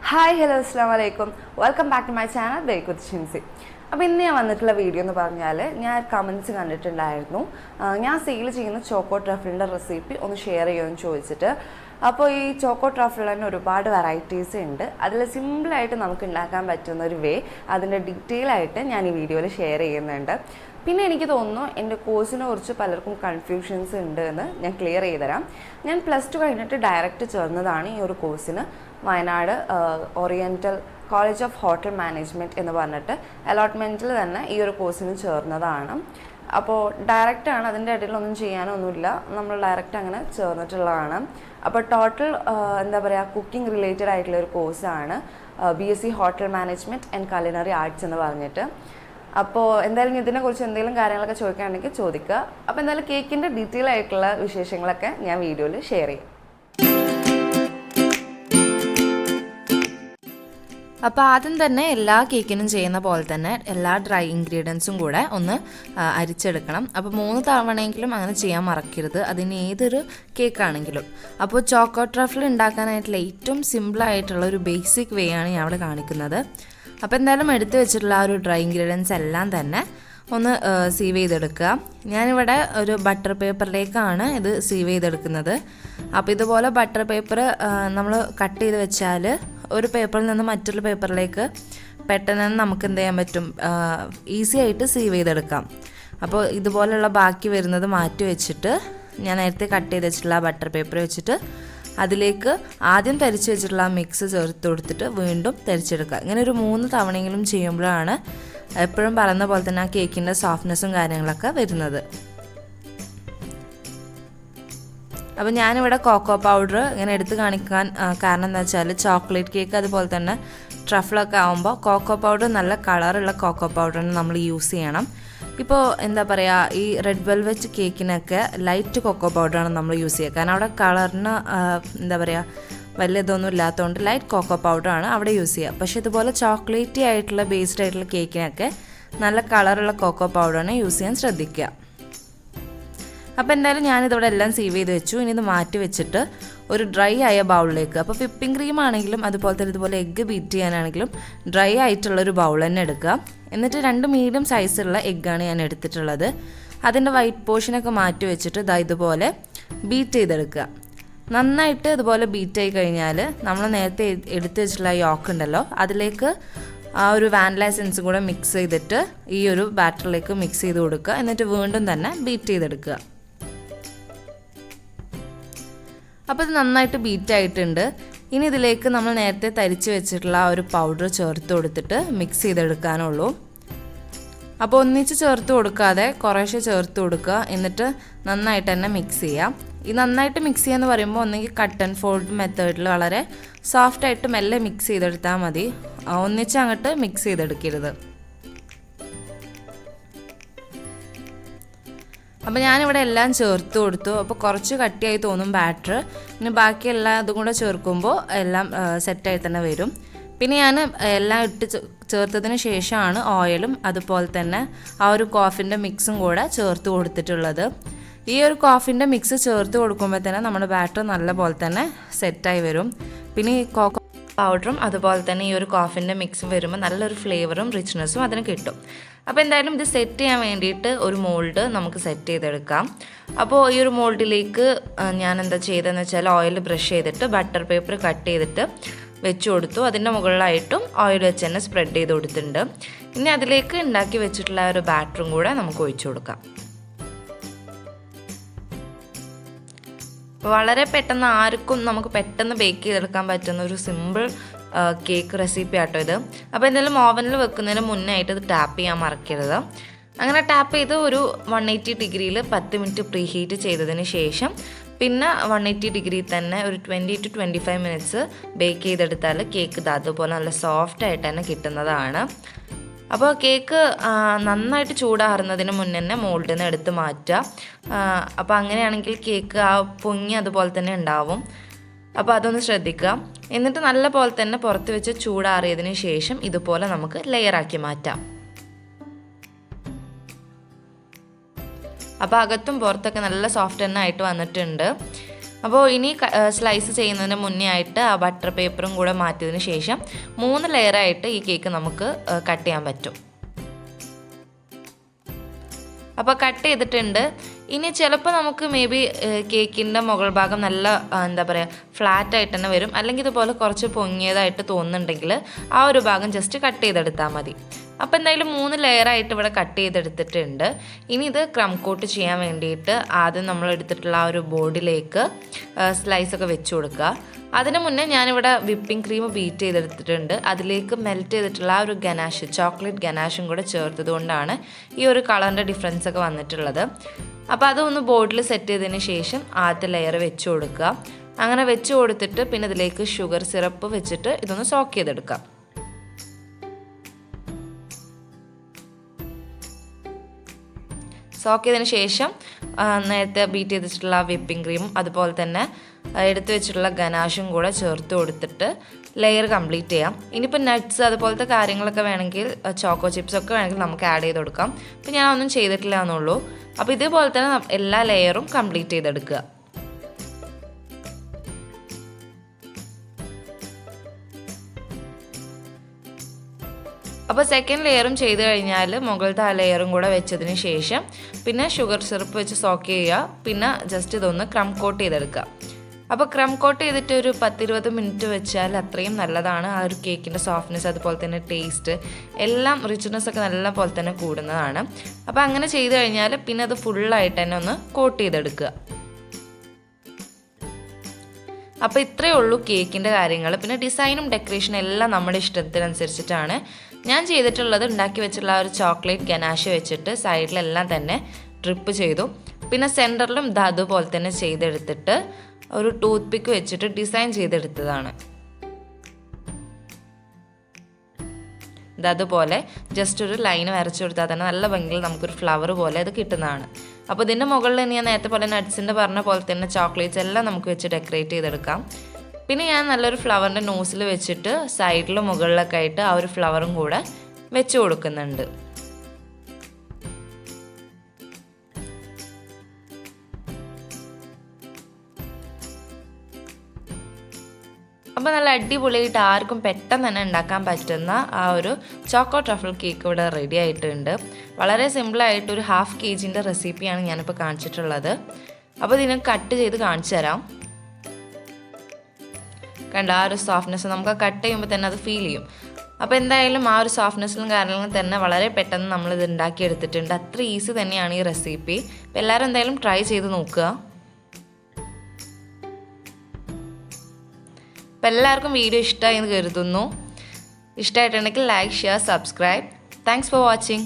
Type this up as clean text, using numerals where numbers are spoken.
Hi, hello, assalamu alaikum. Welcome back to my channel, Bake with Shinsi. അപ്പോൾ ഇന്ന് ഞാൻ വന്നിട്ടുള്ള വീഡിയോ എന്ന് പറഞ്ഞാൽ ഞാൻ കമൻറ്റ്സ് കണ്ടിട്ടുണ്ടായിരുന്നു. ഞാൻ സെയിൽ ചെയ്യുന്ന ചോക്കോ ട്രഫിളിൻ്റെ റെസിപ്പി ഒന്ന് ഷെയർ ചെയ്യുമെന്ന് ചോദിച്ചിട്ട്. അപ്പോൾ ഈ ചോക്കോ ട്രഫിൾ തന്നെ ഒരുപാട് വെറൈറ്റീസ് ഉണ്ട്. അതിൽ സിമ്പിളായിട്ട് നമുക്ക് ഉണ്ടാക്കാൻ പറ്റുന്ന ഒരു വേ അതിൻ്റെ ഡീറ്റെയിൽ ആയിട്ട് ഞാൻ ഈ വീഡിയോയിൽ ഷെയർ ചെയ്യുന്നുണ്ട്. പിന്നെ എനിക്ക് തോന്നുന്നു എൻ്റെ കോഴ്സിനെ കുറിച്ച് പലർക്കും കൺഫ്യൂഷൻസ് ഉണ്ട് എന്ന് ഞാൻ ക്ലിയർ ചെയ്തുതരാം. ഞാൻ +2 കഴിഞ്ഞിട്ട് ഡയറക്റ്റ് ചേർന്നതാണ് ഈ ഒരു കോഴ്സിന്. Wayanad oriental college of hotel management എന്ന് പറഞ്ഞിട്ട് അലോട്ട്മെൻറ്റിൽ തന്നെ ഈ ഒരു കോഴ്സിന് ചേർന്നതാണ്. അപ്പോൾ ഡയറക്റ്റാണ്, അതിൻ്റെ ഇടയിലൊന്നും ചെയ്യാനൊന്നുമില്ല, നമ്മൾ ഡയറക്റ്റ് അങ്ങനെ ചേർന്നിട്ടുള്ളതാണ്. അപ്പോൾ ടോട്ടൽ എന്താ പറയുക, കുക്കിംഗ് റിലേറ്റഡ് ആയിട്ടുള്ളൊരു കോഴ്സാണ് BSc hotel management and culinary arts എന്ന് പറഞ്ഞിട്ട്. അപ്പോൾ എന്തായാലും ഇതിനെക്കുറിച്ച് എന്തെങ്കിലും കാര്യങ്ങളൊക്കെ ചോദിക്കുകയാണെങ്കിൽ ചോദിക്കുക. അപ്പോൾ എന്തായാലും കേക്കിൻ്റെ ഡീറ്റെയിൽ ആയിട്ടുള്ള വിശേഷങ്ങളൊക്കെ ഞാൻ വീഡിയോയിൽ ഷെയർ ചെയ്യും. അപ്പോൾ ആദ്യം തന്നെ എല്ലാ കേക്കിനും ചെയ്യുന്ന പോലെ തന്നെ എല്ലാ ഡ്രൈ ഇൻഗ്രീഡിയൻസും കൂടെ ഒന്ന് അരിച്ചെടുക്കണം. അപ്പോൾ 3 തവണയെങ്കിലും അങ്ങനെ ചെയ്യാൻ മറക്കരുത്, അതിന് ഏതൊരു കേക്കാണെങ്കിലും. അപ്പോൾ ചോക്കോ ട്രഫിൾ ഉണ്ടാക്കാനായിട്ടുള്ള ഏറ്റവും സിമ്പിളായിട്ടുള്ള ഒരു ബേസിക് വേ ആണ് ഞാൻ അവിടെ കാണിക്കുന്നത്. അപ്പോൾ എന്തായാലും എടുത്തു വെച്ചിട്ടുള്ള ആ ഒരു ഡ്രൈ ഇൻഗ്രീഡിയൻസ് എല്ലാം തന്നെ ഒന്ന് സീവ് ചെയ്തെടുക്കുക. ഞാനിവിടെ ഒരു ബട്ടർ പേപ്പറിലേക്കാണ് ഇത് സീവ് ചെയ്തെടുക്കുന്നത്. അപ്പോൾ ഇതുപോലെ ബട്ടർ പേപ്പർ നമ്മൾ കട്ട് ചെയ്ത് വെച്ചാൽ ഒരു പേപ്പറിൽ നിന്ന് മറ്റൊരു പേപ്പറിലേക്ക് പെട്ടെന്ന് നമുക്ക് എന്ത് ചെയ്യാൻ പറ്റും, ഈസി ആയിട്ട് സീവ് ചെയ്തെടുക്കാം. അപ്പോൾ ഇതുപോലെയുള്ള ബാക്കി വരുന്നത് മാറ്റി വെച്ചിട്ട് ഞാൻ നേരത്തെ കട്ട് ചെയ്ത് വെച്ചിട്ടുള്ള ബട്ടർ പേപ്പർ വെച്ചിട്ട് അതിലേക്ക് ആദ്യം തരിച്ച് വെച്ചിട്ടുള്ള മിക്സ് ചേർത്ത് കൊടുത്തിട്ട് വീണ്ടും തരിച്ചെടുക്കുക. ഇങ്ങനെ ഒരു 3 തവണയെങ്കിലും ചെയ്യുമ്പോഴാണ് എപ്പോഴും പറയുന്ന പോലെ തന്നെ ആ കേക്കിൻ്റെ സോഫ്റ്റ്നെസ്സും കാര്യങ്ങളൊക്കെ വരുന്നത്. അപ്പോൾ ഞാനിവിടെ കോക്കോ പൗഡർ ഇങ്ങനെ എടുത്ത് കാണിക്കാൻ കാരണം എന്താ വെച്ചാൽ ചോക്ലേറ്റ് കേക്ക് അതുപോലെ തന്നെ ട്രഫിളൊക്കെ ആകുമ്പോൾ കോക്കോ പൗഡർ നല്ല കളറുള്ള കോക്കോ പൗഡറിന് നമ്മൾ യൂസ് ചെയ്യണം. ഇപ്പോൾ എന്താ പറയുക, ഈ റെഡ് വെൽവെറ്റ് കേക്കിനൊക്കെ ലൈറ്റ് കൊക്കോ പൗഡറാണ് നമ്മൾ യൂസ് ചെയ്യുക. കാരണം അവിടെ കളറിന് എന്താ പറയുക വലിയ ഇതൊന്നും ഇല്ലാത്തതുകൊണ്ട് ലൈറ്റ് കൊക്കോ പൗഡറാണ് അവിടെ യൂസ് ചെയ്യുക. പക്ഷേ ഇതുപോലെ ചോക്ലേറ്റി ആയിട്ടുള്ള ബേസ്ഡ് ആയിട്ടുള്ള കേക്കിനൊക്കെ നല്ല കളറുള്ള കൊക്കോ പൗഡറാണ് യൂസ് ചെയ്യാൻ ശ്രദ്ധിക്കുക. അപ്പോൾ എന്തായാലും ഞാനിതോടെ എല്ലാം സീവ് ചെയ്ത് വെച്ചു. ഇനി ഇത് മാറ്റി വെച്ചിട്ട് ഒരു ഡ്രൈ ആയ ബൗളിലേക്ക്, അപ്പോൾ വിപ്പിംഗ് ക്രീം ആണെങ്കിലും അതുപോലെ തന്നെ ഇതുപോലെ എഗ്ഗ് ബീറ്റ് ചെയ്യാനാണെങ്കിലും ഡ്രൈ ആയിട്ടുള്ളൊരു ബൗൾ തന്നെ എടുക്കുക. എന്നിട്ട് 2 മീഡിയം സൈസുള്ള എഗ്ഗാണ് ഞാൻ എടുത്തിട്ടുള്ളത്. അതിൻ്റെ വൈറ്റ് പോർഷനൊക്കെ മാറ്റി വെച്ചിട്ട് ഇതുപോലെ ബീറ്റ് ചെയ്തെടുക്കുക. നന്നായിട്ട് ഇതുപോലെ ബീറ്റ് ആയി കഴിഞ്ഞാൽ നമ്മൾ നേരത്തെ എടുത്ത് വെച്ചിട്ടുള്ള യോക്ക് ഉണ്ടല്ലോ, അതിലേക്ക് ആ ഒരു വാനില എസൻസ് കൂടെ മിക്സ് ചെയ്തിട്ട് ഈ ഒരു ബാറ്ററിലേക്ക് മിക്സ് ചെയ്ത് കൊടുക്കുക. എന്നിട്ട് വീണ്ടും തന്നെ ബീറ്റ് ചെയ്തെടുക്കുക. അപ്പോൾ ഇത് നന്നായിട്ട് ബീറ്റ് ആയിട്ടുണ്ട്. ഇനി ഇതിലേക്ക് നമ്മൾ നേരത്തെ തരിച്ച് വെച്ചിട്ടുള്ള ആ ഒരു പൗഡർ ചേർത്ത് കൊടുത്തിട്ട് മിക്സ് ചെയ്തെടുക്കാനുള്ളൂ. അപ്പോൾ ഒന്നിച്ച് ചേർത്ത് കൊടുക്കാതെ കുറേശ്ശെ ചേർത്ത് കൊടുക്കുക. എന്നിട്ട് നന്നായിട്ട് തന്നെ മിക്സ് ചെയ്യാം. ഈ നന്നായിട്ട് മിക്സ് ചെയ്യാന്ന് പറയുമ്പോൾ ഒന്നെങ്കിൽ കട്ട് ആൻഡ് ഫോൾഡ് മെത്തേഡിൽ വളരെ സോഫ്റ്റായിട്ട് മെല്ലെ മിക്സ് ചെയ്തെടുത്താൽ മതി, ഒന്നിച്ച് അങ്ങോട്ട് മിക്സ് ചെയ്തെടുക്കരുത്. അപ്പോൾ ഞാനിവിടെ എല്ലാം ചേർത്ത് കൊടുത്തു. അപ്പോൾ കുറച്ച് കട്ടിയായി തോന്നും ബാറ്റർ. ഇനി ബാക്കി എല്ലാം അതും കൂടെ ചേർക്കുമ്പോൾ എല്ലാം സെറ്റായി തന്നെ വരും. പിന്നെ ഞാൻ എല്ലാം ഇട്ട് ചേർത്തതിന് ശേഷമാണ് ഓയിലും അതുപോലെ തന്നെ ആ ഒരു കോഫിൻ്റെ മിക്സും കൂടെ ചേർത്ത് കൊടുത്തിട്ടുള്ളത്. ഈ ഒരു കോഫിൻ്റെ മിക്സ് ചേർത്ത് കൊടുക്കുമ്പോൾ തന്നെ നമ്മുടെ ബാറ്റർ നല്ല പോലെ തന്നെ സെറ്റായി വരും. പിന്നെ ഈ കോക്കോ പൗഡറും അതുപോലെ തന്നെ ഈ ഒരു കോഫിൻ്റെ മിക്സും വരുമ്പോൾ നല്ലൊരു ഫ്ലേവറും റിച്ച്നെസ്സും അതിന് കിട്ടും. അപ്പോൾ എന്തായാലും ഇത് സെറ്റ് ചെയ്യാൻ വേണ്ടിയിട്ട് ഒരു മോൾഡ് നമുക്ക് സെറ്റ് ചെയ്തെടുക്കാം. അപ്പോൾ ഈ ഒരു മോൾഡിലേക്ക് ഞാൻ എന്താ ചെയ്തതെന്ന് വെച്ചാൽ ഓയിൽ ബ്രഷ് ചെയ്തിട്ട് ബട്ടർ പേപ്പർ കട്ട് ചെയ്തിട്ട് വെച്ച് കൊടുത്തു. അതിൻ്റെ മുകളിലായിട്ടും ഓയിൽ വെച്ച് തന്നെ സ്പ്രെഡ് ചെയ്ത് കൊടുത്തിട്ടുണ്ട്. ഇനി അതിലേക്ക് ഉണ്ടാക്കി വെച്ചിട്ടുള്ള ഒരു ബാറ്ററും കൂടെ നമുക്ക് ഒഴിച്ചു കൊടുക്കാം. വളരെ പെട്ടെന്ന് ആർക്കും നമുക്ക് പെട്ടെന്ന് ബേക്ക് ചെയ്തെടുക്കാൻ പറ്റുന്ന ഒരു സിമ്പിൾ കേക്ക് റെസിപ്പി ആട്ടോ ഇത്. അപ്പോൾ എന്തായാലും ഓവനിൽ വെക്കുന്നതിന് മുന്നേ ആയിട്ട് ഇത് ടാപ്പ് ചെയ്യാൻ മറക്കരുത്. അങ്ങനെ ടാപ്പ് ചെയ്ത് ഒരു 180 ഡിഗ്രിയിൽ 10 മിനിറ്റ് പ്രീ ഹീറ്റ് ചെയ്തതിന് ശേഷം പിന്നെ 180 ഡിഗ്രിയിൽ തന്നെ ഒരു 20 to 25 മിനിറ്റ്സ് ബേക്ക് ചെയ്തെടുത്താൽ കേക്ക് അതുപോലെ നല്ല സോഫ്റ്റായിട്ട് തന്നെ കിട്ടുന്നതാണ്. അപ്പോൾ കേക്ക് നന്നായിട്ട് ചൂടാറുന്നതിന് മുന്നേ തന്നെ മോൾഡിൽ നിന്ന് എടുത്ത് മാറ്റുക. അപ്പോൾ അങ്ങനെയാണെങ്കിൽ കേക്ക് ആ പൊങ്ങി അതുപോലെ തന്നെ ഉണ്ടാവും. അപ്പോൾ അതൊന്ന് ശ്രദ്ധിക്കുക. എന്നിട്ട് നല്ല പോലെ തന്നെ പുറത്ത് വെച്ച് ചൂടാറിയതിന് ശേഷം ഇതുപോലെ നമുക്ക് ലെയറാക്കി മാറ്റാം. അപ്പോൾ അകത്തും പുറത്തൊക്കെ നല്ല സോഫ്റ്റ് തന്നെ ആയിട്ട് വന്നിട്ടുണ്ട്. അപ്പോൾ ഇനി സ്ലൈസ് ചെയ്യുന്നതിന് മുന്നേ ആയിട്ട് ആ ബട്ടർ പേപ്പറും കൂടെ മാറ്റിയതിന് ശേഷം 3 ലെയറായിട്ട് ഈ കേക്ക് നമുക്ക് കട്ട് ചെയ്യാൻ പറ്റും. അപ്പോൾ കട്ട് ചെയ്തിട്ടുണ്ട്. ഇനി ചിലപ്പോൾ നമുക്ക് മേ ബി കേക്കിൻ്റെ മുകൾ ഭാഗം നല്ല എന്താ പറയുക ഫ്ലാറ്റായിട്ട് തന്നെ വരും, അല്ലെങ്കിൽ ഇതുപോലെ കുറച്ച് പൊങ്ങിയതായിട്ട് തോന്നുന്നുണ്ടെങ്കിൽ ആ ഒരു ഭാഗം ജസ്റ്റ് കട്ട് ചെയ്തെടുത്താൽ മതി. അപ്പോൾ എന്തായാലും 3 ലെയറായിട്ട് ഇവിടെ കട്ട് ചെയ്തെടുത്തിട്ടുണ്ട്. ഇനി ഇത് ക്രം കോട്ട് ചെയ്യാൻ വേണ്ടിയിട്ട് ആദ്യം നമ്മൾ എടുത്തിട്ടുള്ള ആ ഒരു ബോർഡിലേക്ക് സ്ലൈസൊക്കെ വെച്ച് കൊടുക്കുക. അതിന് മുന്നേ ഞാനിവിടെ വിപ്പിംഗ് ക്രീം ബീറ്റ് ചെയ്തെടുത്തിട്ടുണ്ട്. അതിലേക്ക് മെൽറ്റ് ചെയ്തിട്ടുള്ള ആ ഒരു ഗനാഷ്, ചോക്ലേറ്റ് ഗനാഷും കൂടെ ചേർത്തത് കൊണ്ടാണ് ഈ ഒരു കളറിൻ്റെ ഡിഫറൻസ് ഒക്കെ വന്നിട്ടുള്ളത്. അപ്പോൾ അതൊന്ന് ബോർഡിൽ സെറ്റ് ചെയ്തതിന് ശേഷം ആദ്യത്തെ ലെയർ വെച്ച് കൊടുക്കുക. അങ്ങനെ വെച്ച് കൊടുത്തിട്ട് പിന്നെ ഇതിലേക്ക് ഷുഗർ സിറപ്പ് വെച്ചിട്ട് ഇതൊന്ന് സോക്ക് ചെയ്തെടുക്കാം. സോക്ക് ചെയ്തതിന് ശേഷം നേരത്തെ ബീറ്റ് ചെയ്തിട്ടുള്ള വിപ്പിംഗ് ക്രീമും അതുപോലെ തന്നെ എടുത്തു വെച്ചിട്ടുള്ള ഗനാഷും കൂടെ ചേർത്ത് കൊടുത്തിട്ട് ലെയർ കംപ്ലീറ്റ് ചെയ്യാം. ഇനിയിപ്പോൾ നട്ട്സ് അതുപോലത്തെ കാര്യങ്ങളൊക്കെ വേണമെങ്കിൽ ചോക്കോ ചിപ്സ് ഒക്കെ വേണമെങ്കിൽ നമുക്ക് ആഡ് ചെയ്ത് കൊടുക്കാം. അപ്പോൾ ഞാൻ ഒന്നും ചെയ്തിട്ടില്ല എന്നുള്ളൂ. അപ്പോൾ ഇതേപോലെ തന്നെ എല്ലാ ലെയറും കംപ്ലീറ്റ് ചെയ്തെടുക്കുക. അപ്പോൾ സെക്കൻഡ് ലെയറും ചെയ്ത് കഴിഞ്ഞാൽ മുകളിലത്തെ ആ ലെയറും കൂടെ വെച്ചതിന് ശേഷം പിന്നെ ഷുഗർ സിറപ്പ് വെച്ച് സോക്ക് ചെയ്യുക. പിന്നെ ജസ്റ്റ് ഇതൊന്ന് ക്രം കോട്ട് ചെയ്തെടുക്കുക. അപ്പോൾ ക്രം കോട്ട് ചെയ്തിട്ട് ഒരു 10-20 മിനിറ്റ് വെച്ചാൽ അത്രയും നല്ലതാണ്. ആ ഒരു കേക്കിൻ്റെ സോഫ്റ്റ്നെസ് അതുപോലെ തന്നെ ടേസ്റ്റ് എല്ലാം റിച്ച്നെസ് ഒക്കെ നല്ല പോലെ തന്നെ കൂടുന്നതാണ്. അപ്പോൾ അങ്ങനെ ചെയ്ത് കഴിഞ്ഞാൽ പിന്നെ അത് ഫുള്ളായിട്ട് തന്നെ ഒന്ന് കോട്ട് ചെയ്തെടുക്കുക. അപ്പോൾ ഇത്രയേ ഉള്ളൂ കേക്കിൻ്റെ കാര്യങ്ങൾ. പിന്നെ ഡിസൈനും ഡെക്കറേഷനും എല്ലാം നമ്മുടെ ഇഷ്ടത്തിനനുസരിച്ചിട്ടാണ്. ഞാൻ ചെയ്തിട്ടുള്ളത് ഉണ്ടാക്കി വെച്ചിട്ടുള്ള ഒരു ചോക്ലേറ്റ് ഗനാഷ് വെച്ചിട്ട് സൈഡിലെല്ലാം തന്നെ ഡ്രിപ്പ് ചെയ്തു. പിന്നെ സെൻറ്ററിലും ഇത് അതുപോലെ തന്നെ ചെയ്തെടുത്തിട്ട് ഒരു ടൂത്ത് പിക്ക് വെച്ചിട്ട് ഡിസൈൻ ചെയ്തെടുത്തതാണ്. ഇതതുപോലെ ജസ്റ്റ് ഒരു ലൈൻ വരച്ചു കൊടുത്താൽ തന്നെ നല്ല ഭംഗിയിൽ നമുക്കൊരു ഫ്ലവർ പോലെ അത് കിട്ടുന്നതാണ്. അപ്പോൾ ഇതിൻ്റെ മുകളിൽ ഞാൻ നേരത്തെ പോലെ നട്ട്സിൻ്റെ പറഞ്ഞ പോലെ തന്നെ ചോക്ലേറ്റ്സ് എല്ലാം നമുക്ക് വെച്ച് ഡെക്കറേറ്റ് ചെയ്തെടുക്കാം. പിന്നെ ഞാൻ നല്ലൊരു ഫ്ലവറിൻ്റെ നോസിൽ വെച്ചിട്ട് സൈഡിലും മുകളിലൊക്കെ ആയിട്ട് ആ ഒരു ഫ്ലവറും കൂടെ വെച്ച് കൊടുക്കുന്നുണ്ട്. അപ്പോൾ നല്ല അടിപൊളിയായിട്ട് ആർക്കും പെട്ടെന്ന് തന്നെ ഉണ്ടാക്കാൻ പറ്റുന്ന ആ ഒരു ചോക്കോ ട്രഫിൾ കേക്ക് ഇവിടെ റെഡി ആയിട്ടുണ്ട്. വളരെ സിമ്പിളായിട്ട് ഒരു 1/2 kg റെസിപ്പിയാണ് ഞാനിപ്പോൾ കാണിച്ചിട്ടുള്ളത്. അപ്പോൾ ഇതിനെ കട്ട് ചെയ്ത് കാണിച്ചു തരാം. കണ്ട ആ ഒരു സോഫ്റ്റ്നെസ് നമുക്ക് കട്ട് ചെയ്യുമ്പോൾ തന്നെ അത് ഫീൽ ചെയ്യും. അപ്പോൾ എന്തായാലും ആ ഒരു സോഫ്റ്റ്നെസ്സിലും കാര്യങ്ങളും തന്നെ വളരെ പെട്ടെന്ന് നമ്മളിത് ഉണ്ടാക്കിയെടുത്തിട്ടുണ്ട്. അത്ര ഈസി തന്നെയാണ് ഈ റെസിപ്പി. അപ്പോൾ എല്ലാവരും എന്തായാലും ട്രൈ ചെയ്ത് നോക്കുക. അപ്പോൾ എല്ലാവർക്കും വീഡിയോ ഇഷ്ടമായി എന്ന് കരുതുന്നു. ഇഷ്ടമായിട്ടുണ്ടെങ്കിൽ like, share, subscribe. Thanks for watching.